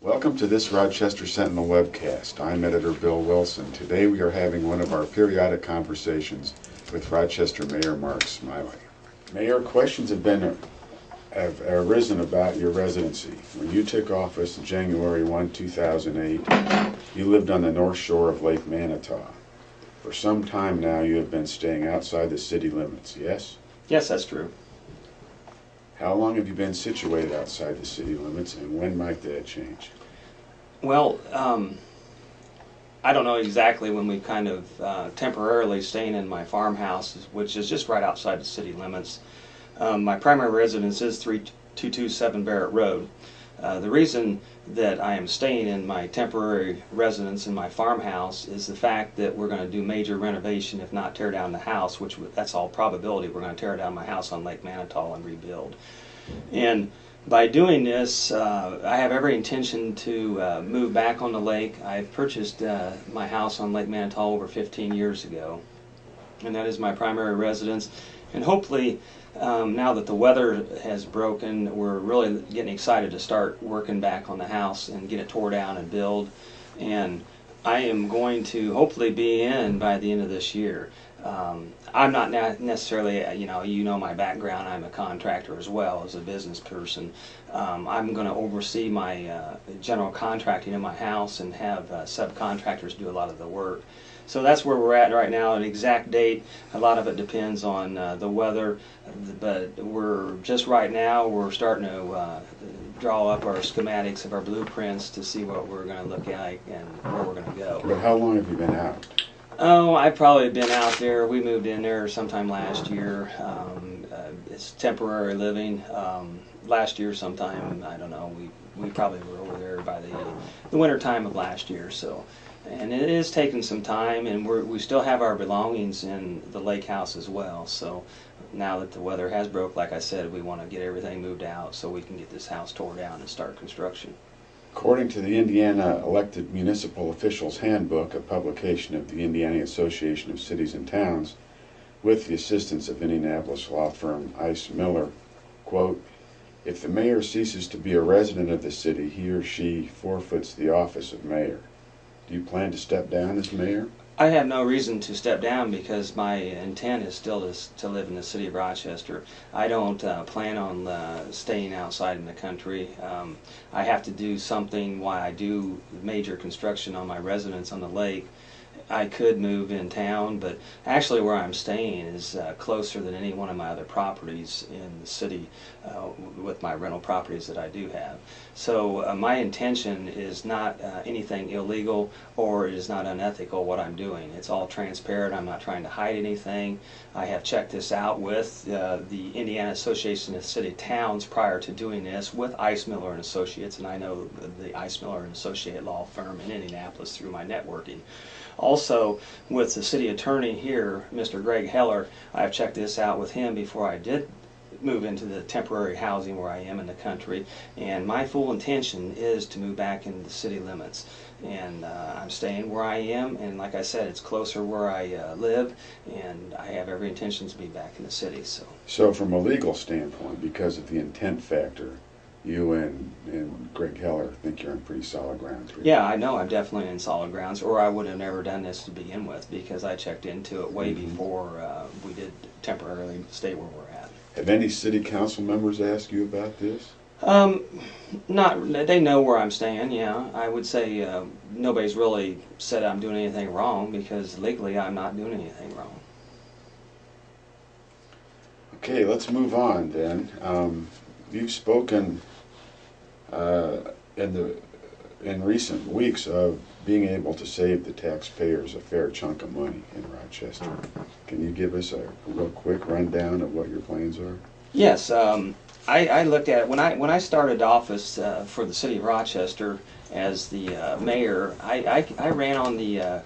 Welcome to this Rochester Sentinel webcast. I'm Editor Bill Wilson. Today we are having one of our periodic conversations with Rochester Mayor Mark Smiley. Mayor, questions have arisen about your residency. When you took office January 1, 2008, you lived on the north shore of Lake Manitou. For some time now you have been staying outside the city limits, yes? Yes, that's true. How long have you been situated outside the city limits, and when might that change? Well, I don't know exactly when we kind of temporarily staying in my farmhouse, which is just right outside the city limits. My primary residence is 3227 Barrett Road. The reason that I am staying in my temporary residence in my farmhouse is the fact that we're going to do major renovation, if not tear down the house, which that's all probability. We're going to tear down my house on Lake Manitou and rebuild. And by doing this, I have every intention to move back on the lake. I purchased my house on Lake Manitou over 15 years ago, and that is my primary residence. And hopefully, now that the weather has broken, we're really getting excited to start working back on the house and get it tore down and build. And I am going to hopefully be in by the end of this year. I'm not necessarily, you know my background. I'm a contractor as well as a business person. I'm going to oversee my general contracting in my house and have subcontractors do a lot of the work. So that's where we're at right now. An exact date, a lot of it depends on the weather, but we're just right now we're starting to draw up our schematics of our blueprints to see what we're going to look at and where we're going to go. But how long have you been out? Oh, I've probably been out there. We moved in there sometime last year. It's temporary living. Last year sometime, I don't know, we probably were over there by the winter time of last year. So, and it is taking some time, and we still have our belongings in the lake house as well. So now that the weather has broke, like I said, we want to get everything moved out so we can get this house tore down and start construction. According to the Indiana Elected Municipal Officials Handbook, a publication of the Indiana Association of Cities and Towns, with the assistance of Indianapolis law firm Ice Miller, quote, if the mayor ceases to be a resident of the city, he or she forfeits the office of mayor. Do you plan to step down as mayor? I have no reason to step down because my intent is still to live in the city of Rochester. I don't plan on staying outside in the country. I have to do something while I do major construction on my residence on the lake. I could move in town, but actually where I'm staying is closer than any one of my other properties in the city with my rental properties that I do have. So my intention is not anything illegal, or it is not unethical what I'm doing. It's all transparent. I'm not trying to hide anything. I have checked this out with the Indiana Association of City Towns prior to doing this with Ice Miller and Associates, and I know the Ice Miller and Associate law firm in Indianapolis through my networking. Also, with the city attorney here, Mr. Greg Heller, I have checked this out with him before I did move into the temporary housing where I am in the country, and my full intention is to move back into the city limits. And I'm staying where I am, and like I said, it's closer where I live, and I have every intention to be back in the city. So from a legal standpoint, because of the intent factor, you and Greg Heller think you're on pretty solid ground. Yeah, I know I'm definitely in solid grounds, or I would have never done this to begin with, because I checked into it way before we did temporarily stay where we're at. Have any city council members asked you about this? They know where I'm staying, yeah. I would say nobody's really said I'm doing anything wrong, because legally I'm not doing anything wrong. Okay, let's move on then. You've spoken in recent weeks of being able to save the taxpayers a fair chunk of money in Rochester. Can you give us a real quick rundown of what your plans are? Yes, I looked at it when I started office for the city of Rochester as the mayor. I ran on the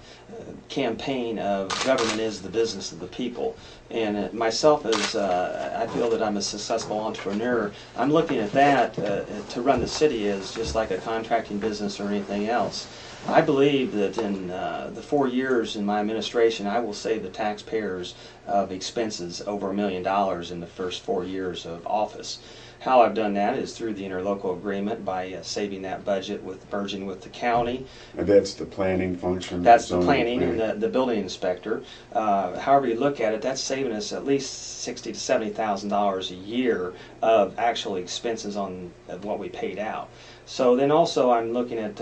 campaign of government is the business of the people, and myself as I feel that I'm a successful entrepreneur. I'm looking at that to run the city as just like a contracting business or anything else. I believe that in the 4 years in my administration, I will save the taxpayers of expenses over $1 million in the first 4 years of office. How I've done that is through the interlocal agreement by saving that budget with merging with the county. And that's the planning function? That's the zoning planning and the building inspector. However you look at it, that's saving us at least $60,000 to $70,000 a year of actual expenses on what we paid out. So then also I'm looking at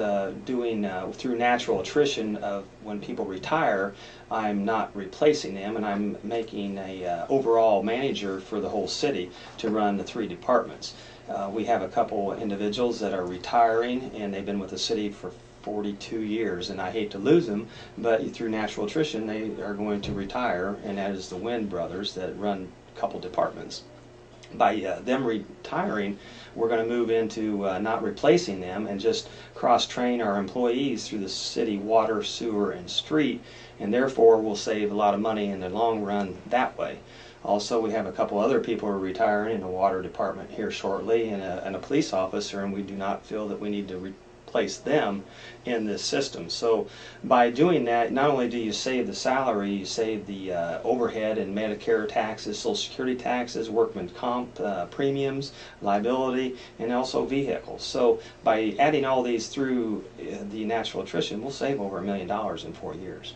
doing through natural attrition of when people retire, I'm not replacing them, and I'm making a overall manager for the whole city to run the 3 departments. We have a couple individuals that are retiring, and they've been with the city for 42 years, and I hate to lose them, but through natural attrition they are going to retire, and that is the Wynn brothers that run a couple departments. By them retiring, we're going to move into not replacing them and just cross-train our employees through the city water, sewer, and street, and therefore we'll save a lot of money in the long run that way. Also, we have a couple other people who are retiring in the water department here shortly, and a police officer, and we do not feel that we need to replace them in this system. So by doing that, not only do you save the salary, you save the overhead and Medicare taxes, Social Security taxes, workman's comp premiums, liability, and also vehicles. So by adding all these through the natural attrition, we'll save over $1 million in 4 years.